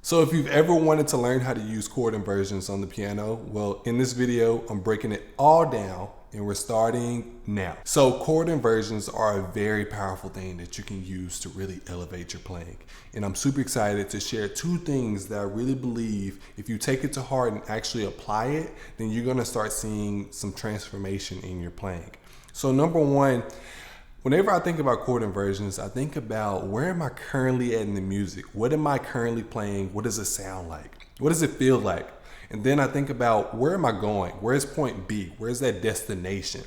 So if you've ever wanted to learn how to use chord inversions on the piano, well, in this video, I'm breaking it all down and we're starting now. So chord inversions are a very powerful thing that you can use to really elevate your playing. And I'm super excited to share two things that I really believe if you take it to heart and actually apply it, then you're gonna start seeing some transformation in your playing. So number one, whenever I think about chord inversions, I think about where am I currently at in the music? What am I currently playing? What does it sound like? What does it feel like? And then I think about where am I going? Where's point B? Where's that destination?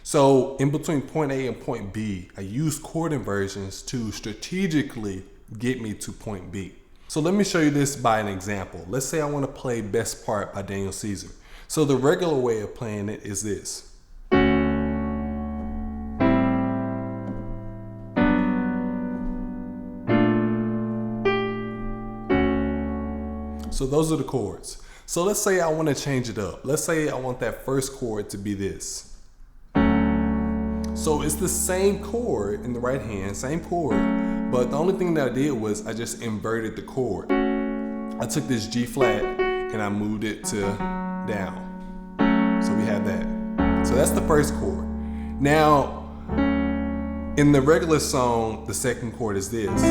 So in between point A and point B, I use chord inversions to strategically get me to point B. So let me show you this by an example. Let's say I want to play Best Part by Daniel Caesar. So the regular way of playing it is this. So those are the chords. So let's say I want to change it up. Let's say I want that first chord to be this. So it's the same chord in the right hand, same chord, but the only thing that I did was I just inverted the chord. I took this G flat and I moved it to down. So we have that. So that's the first chord. Now, in the regular song, the second chord is this.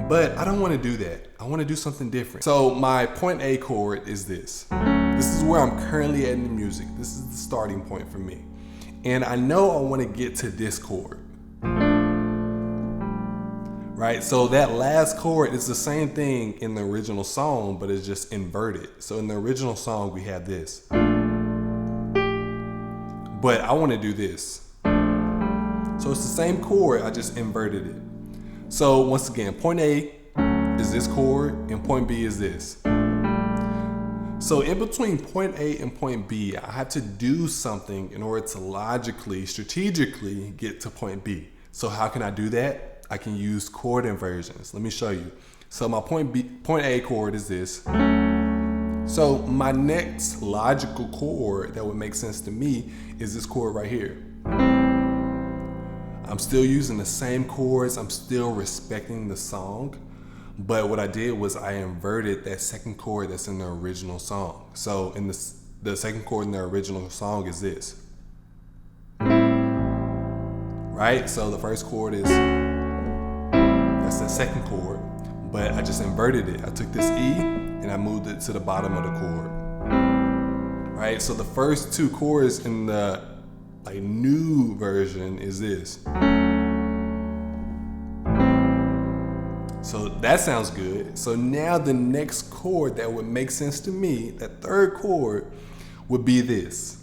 But I don't want to do that. I want to do something different. So my point A chord is this. This is where I'm currently at in the music. This is the starting point for me. And I know I want to get to this chord. Right? So that last chord is the same thing in the original song, but it's just inverted. So in the original song, we have this. But I want to do this. So it's the same chord, I just inverted it. So once again, point A is this chord and point B is this. So in between point A and point B, I have to do something in order to logically, strategically get to point B. So how can I do that? I can use chord inversions. Let me show you. So my point A chord is this. So my next logical chord that would make sense to me is this chord right here. I'm still using the same chords. I'm still respecting the song. But what I did was I inverted that second chord that's in the original song. So in the second chord in the original song is this. Right? So the first chord is, that's the second chord. But I just inverted it. I took this E and I moved it to the bottom of the chord. Right? So the first two chords in the new version is this. So that sounds good. So now the next chord that would make sense to me, that third chord, would be this.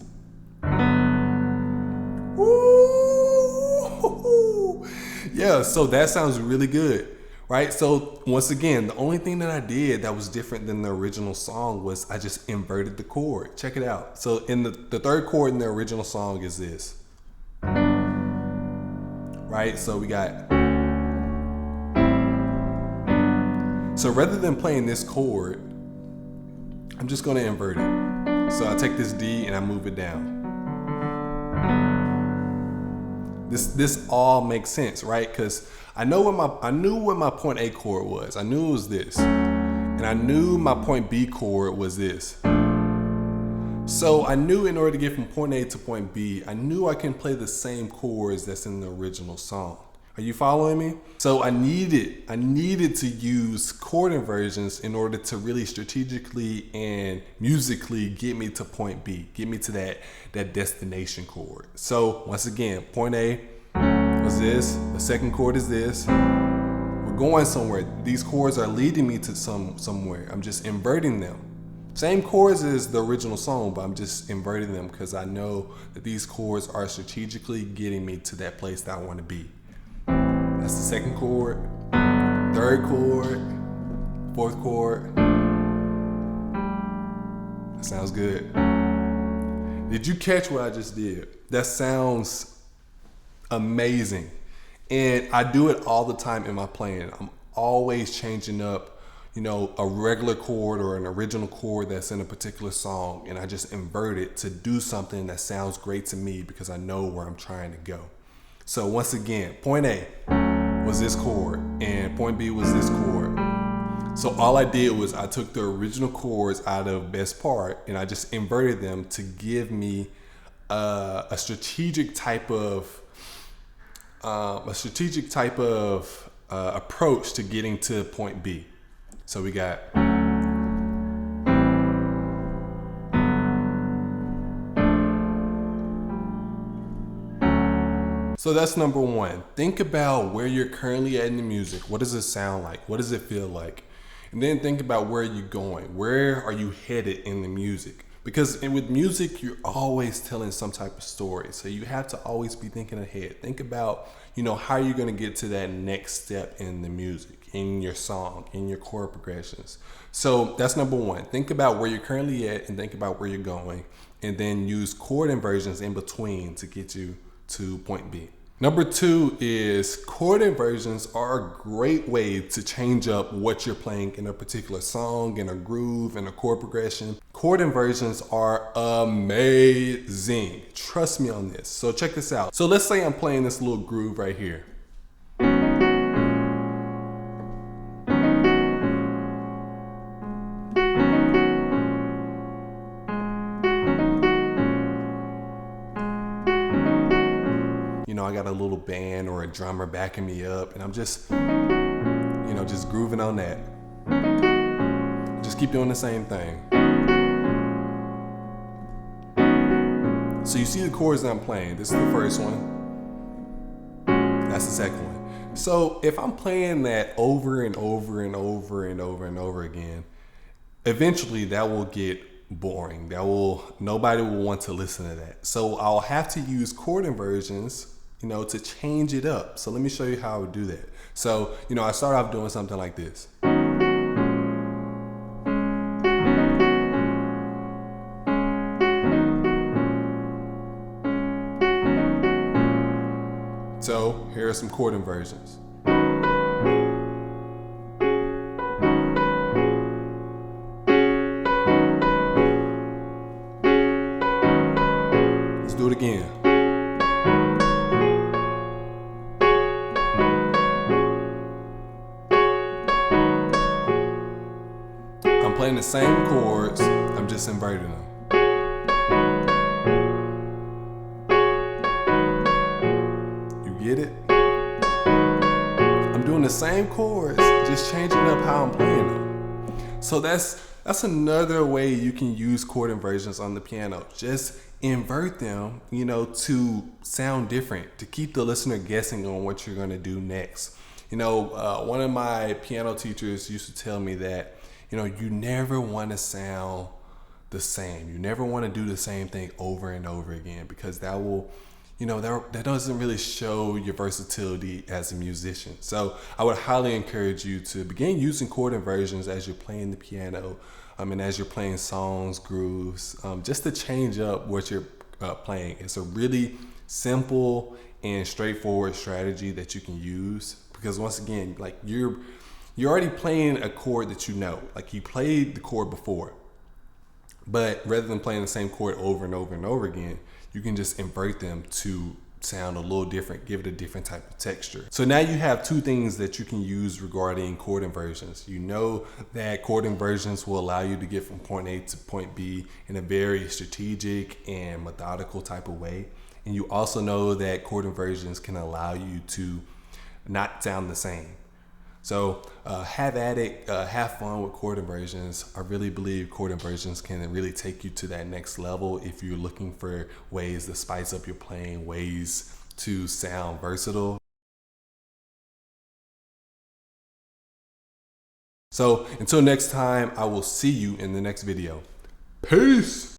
Woo! Yeah, so that sounds really good, right? So once again, the only thing that I did that was different than the original song was I just inverted the chord. Check it out. So in the third chord in the original song is this. Right? So we got, so rather than playing this chord, I'm just going to invert it. So I take this D and I move it down. This all makes sense, right? Because I knew what my point A chord was. I knew it was this. And I knew my point B chord was this. So I knew in order to get from point A to point B, I knew I can play the same chords that's in the original song. Are you following me? So I needed to use chord inversions in order to really strategically and musically get me to point B, get me to that destination chord. So once again, point A was this, the second chord is this. We're going somewhere. These chords are leading me to somewhere. I'm just inverting them. Same chords as the original song, but I'm just inverting them because I know that these chords are strategically getting me to that place that I want to be. That's the second chord, third chord, fourth chord. That sounds good. Did you catch what I just did? That sounds amazing. And I do it all the time in my playing. I'm always changing up, a regular chord or an original chord that's in a particular song, and I just invert it to do something that sounds great to me because I know where I'm trying to go. So once again, point A was this chord and point B was this chord. So all I did was I took the original chords out of best part and I just inverted them to give me a strategic type of approach to getting to point B. So we got. So that's number one. Think about where you're currently at in the music. What does it sound like? What does it feel like? And then think about where you're going. Where are you headed in the music? Because with music, you're always telling some type of story. So you have to always be thinking ahead. Think about, how you're going to get to that next step in the music, in your song, in your chord progressions. So that's number one. Think about where you're currently at and think about where you're going. And then use chord inversions in between to get you to point B. Number two is chord inversions are a great way to change up what you're playing in a particular song, in a groove, in a chord progression. Chord inversions are amazing. Trust me on this. So check this out. So let's say I'm playing this little groove right here. I got a little band or a drummer backing me up and I'm just, just grooving on that. Just keep doing the same thing. So you see the chords that I'm playing. This is the first one. That's the second one. So if I'm playing that over and over and over and over and over again, eventually that will get boring. Nobody will want to listen to that. So I'll have to use chord inversions to change it up. So let me show you how I would do that. So, I start off doing something like this. So here are some chord inversions. Let's do it again. I'm playing the same chords, I'm just inverting them. You get it? I'm doing the same chords, just changing up how I'm playing them. So that's another way you can use chord inversions on the piano. Just invert them, to sound different, to keep the listener guessing on what you're gonna do next. One of my piano teachers used to tell me that you never want to sound the same. You never want to do the same thing over and over again because that will, that doesn't really show your versatility as a musician. So I would highly encourage you to begin using chord inversions as you're playing the piano, and as you're playing songs, grooves, just to change up what you're playing. It's a really simple and straightforward strategy that you can use because once again, like you're already playing a chord that like you played the chord before, but rather than playing the same chord over and over and over again, you can just invert them to sound a little different, give it a different type of texture. So now you have two things that you can use regarding chord inversions. You know that chord inversions will allow you to get from point A to point B in a very strategic and methodical type of way. And you also know that chord inversions can allow you to not sound the same. So have at it, have fun with chord inversions. I really believe chord inversions can really take you to that next level if you're looking for ways to spice up your playing, ways to sound versatile. So until next time, I will see you in the next video. Peace.